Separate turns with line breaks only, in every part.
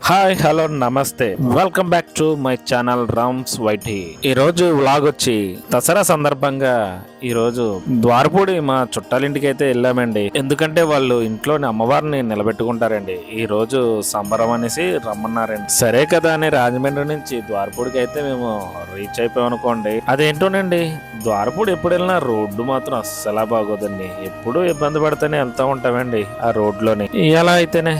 Hi hello నమస్తే, welcome back to my channel Rams YT. ఈ రోజు వ్లాగ్ వచ్చి దసరా సందర్భంగా ఈ రోజు ద్వారపూడి మా చుట్టాలింటికి అయితే వెళ్ళామండి. ఎందుకంటే వాళ్ళు ఇంట్లోని అమ్మవారిని నిలబెట్టుకుంటారండి. ఈ రోజు సంబరం అనేసి రమ్మన్నారండి. సరే కదా అని రాజమండ్రి నుంచి ద్వారపూడికి అయితే మేము రీచ్ అయిపోయాం అనుకోండి. అదేంటోనండి, ద్వారపూడి ఎప్పుడు వెళ్ళినా రోడ్డు మాత్రం అస్సలా బాగోదండి. ఎప్పుడు ఇబ్బంది పడితేనే వెళ్తా ఉంటామండి ఆ రోడ్లోని. ఎలా అయితేనే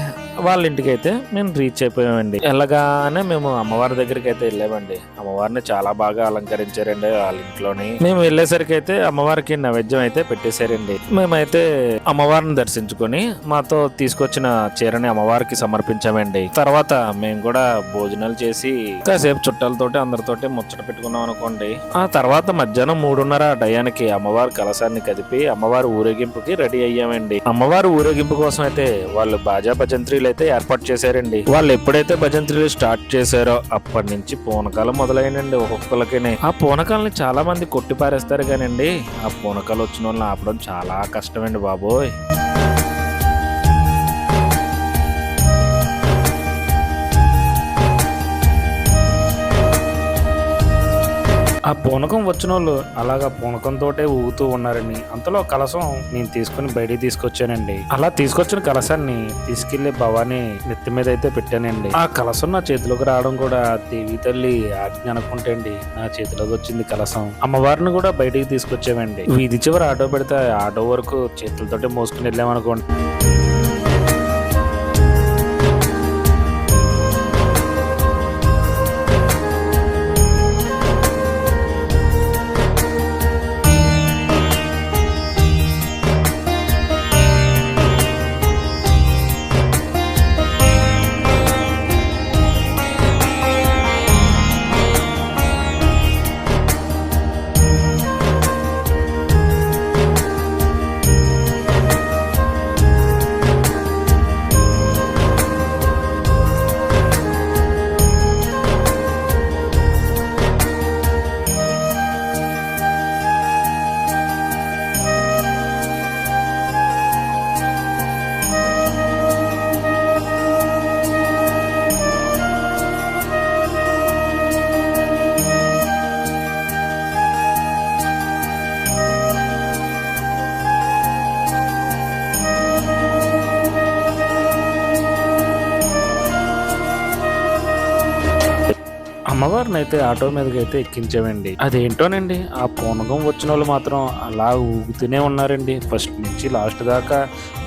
వాళ్ళ ఇంటికి అయితే మేము రీచ్ అయిపోయామండి. వెళ్ళగానే మేము అమ్మవారి దగ్గరికి అయితే వెళ్ళామండి. అమ్మవారిని చాలా బాగా అలంకరించారండి వాళ్ళ ఇంట్లోని. మేము వెళ్ళేసరికి అయితే అమ్మవారికి నైవేద్యం అయితే పెట్టేశారండి. మేమైతే అమ్మవారిని దర్శించుకొని మాతో తీసుకొచ్చిన చీరని అమ్మవారికి సమర్పించామండి. తర్వాత మేము కూడా భోజనాలు చేసి కాసేపు చుట్టాలతోటి అందరితోటి ముచ్చట పెట్టుకున్నాం అనుకోండి. ఆ తర్వాత మధ్యాహ్నం 3:30 టయానికి అమ్మవారి కలశాన్ని కదిపి అమ్మవారి ఊరేగింపుకి రెడీ అయ్యామండి. అమ్మవారి ఊరేగింపు కోసం అయితే వాళ్ళు బాజా భజంత్రీలు అయితే ఏర్పాటు చేశారండి. వాళ్ళు ఎప్పుడైతే భజంత్రీలు స్టార్ట్ చేశారో అప్పటి నుంచి పూనకాలు మొదలైనండి. ఒక్కొక్కరికి ఆ పూనకాలని చాలా మంది కొట్టి పారేస్తారు కానండి, ఆ పూనకాలు వచ్చిన వాళ్ళని ఆపడం చాలా కష్టమండి బాబోయ్. ఆ పూనకం వచ్చిన వాళ్ళు అలాగా పూనకంతో ఊగుతూ ఉన్నారని అంతలో కలశం నేను తీసుకుని బయటికి తీసుకొచ్చానండి. అలా తీసుకొచ్చిన కలశాన్ని తీసుకెళ్లి భవానీ నెత్తి మీద అయితే పెట్టానండి. ఆ కలశం నా చేతిలోకి రావడం కూడా దేవి తల్లి ఆజ్ఞ అనుకుంటే అండి నా చేతిలోకి వచ్చింది కలశం. అమ్మవారిని కూడా బయటికి తీసుకొచ్చామండి. వీధి చివరి ఆటో పెడితే ఆటో వరకు చేతులతోటి మోసుకుని వెళ్ళామనుకోండి. అమ్మవారిని అయితే ఆటో మీదకి అయితే ఎక్కించామండి. అదేంటోనండి, ఆ పూనకం వచ్చిన వాళ్ళు మాత్రం అలా ఊగుతూనే ఉన్నారండి. ఫస్ట్ నుంచి లాస్ట్ దాకా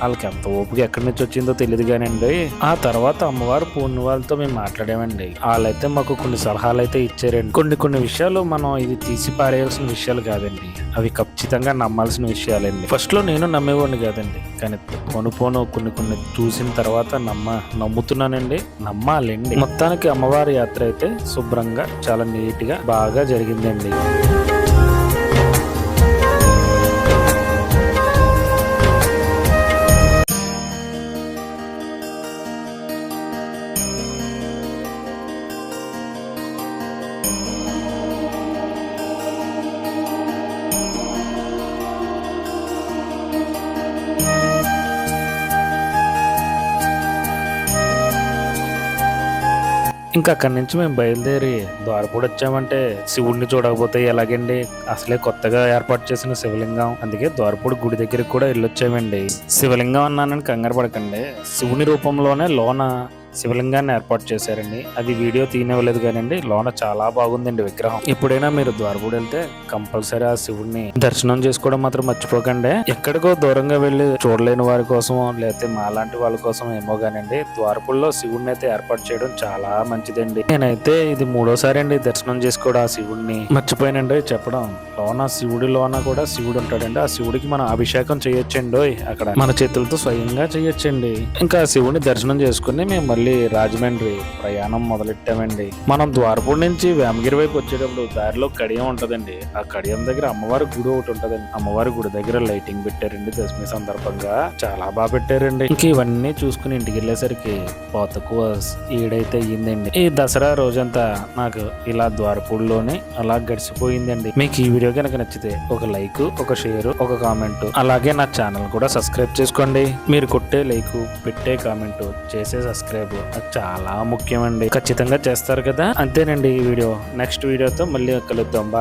వాళ్ళకి ఎంత ఓపిక ఎక్కడి నుంచి వచ్చిందో తెలియదు కానండి. ఆ తర్వాత అమ్మవారు పూర్ణ వాళ్ళతో మేము మాట్లాడామండి. వాళ్ళైతే మాకు కొన్ని సలహాలు అయితే ఇచ్చారండి. కొన్ని విషయాలు మనం ఇది తీసి పారేయాల్సిన విషయాలు కాదండి, అవి ఖచ్చితంగా నమ్మాల్సిన విషయాలండి. ఫస్ట్ లో నేను నమ్మేవాడిని కాదండి, కానీ పోను కొన్ని చూసిన తర్వాత నమ్ముతున్నానండి, నమ్మాలండి. మొత్తానికి అమ్మవారి యాత్ర అయితే శుభ్రంగా చాలా నీట్ గా బాగా జరిగిందండి. ఇంకా అక్కడి నుంచి మేము బయలుదేరి ద్వారపూడి వచ్చామంటే శివుడిని చూడకపోతే ఎలాగండి, అసలే కొత్తగా ఏర్పాటు చేసిన శివలింగం. అందుకే ద్వారపూడి గుడి దగ్గరికి కూడా వెళ్ళొచ్చామండి. శివలింగం అన్నానని కంగారు పడకండి, శివుని రూపంలోనే లోన శివలింగాన్ని ఏర్పాటు చేశారండి. అది వీడియో తీయనివ్వలేదు కానండి, లోన చాలా బాగుందండి విగ్రహం. ఎప్పుడైనా మీరు ద్వారపూడి వెళ్తే కంపల్సరీ ఆ శివుడిని దర్శనం చేసుకోవడం మాత్రం మర్చిపోకండి. ఎక్కడికో దూరంగా వెళ్ళి చూడలేని వారి కోసం లేకపోతే మాలాంటి వాళ్ళ కోసం ఏమో కానండి, ద్వారపూడిలో శివుడిని అయితే ఏర్పాటు చేయడం చాలా మంచిదండి. నేనైతే ఇది 3వ సారి అండి దర్శనం చేసుకోవడం ఆ శివుడిని. మర్చిపోయానండి చెప్పడం, లోన కూడా శివుడు ఉంటాడండి. ఆ శివుడికి మనం అభిషేకం చేయొచ్చండి, అక్కడ మన చేతులతో స్వయంగా చేయొచ్చండి. ఇంకా శివుడిని దర్శనం చేసుకుని మేము మళ్ళీ రాజమండ్రి ప్రయాణం మొదలెట్టామండి. మనం ద్వారపూడి నుంచి వేమగిరి వైపు వచ్చేటప్పుడు దారిలో కడియం ఉంటదండి. ఆ కడియం దగ్గర అమ్మవారి గుడి ఒకటి ఉంటదండి. అమ్మవారి గుడి దగ్గర లైటింగ్ పెట్టారండి దశమి సందర్భంగా, చాలా బాగా పెట్టారండి. ఇంక ఇవన్నీ చూసుకుని ఇంటికి వెళ్ళేసరికి తక్కువ 7 అయితే అయ్యిందండి. ఈ దసరా రోజంతా నాకు ఇలా ద్వారపూడిలోనే అలా గడిచిపోయిందండి. మీకు ఈ వీడియో కనుక నచ్చితే ఒక లైక్, ఒక షేర్, ఒక కామెంట్, అలాగే నా ఛానల్ కూడా సబ్స్క్రైబ్ చేసుకోండి. మీరు కొట్టే లైక్, పెట్టే కామెంట్, చేసే సబ్స్క్రైబ్ బాబు, అది చాలా ముఖ్యమండి. ఖచ్చితంగా చేస్తారు కదా. అంతేనండి ఈ వీడియో. నెక్స్ట్ వీడియోతో మళ్ళీ కలుద్దాం. బాయ్.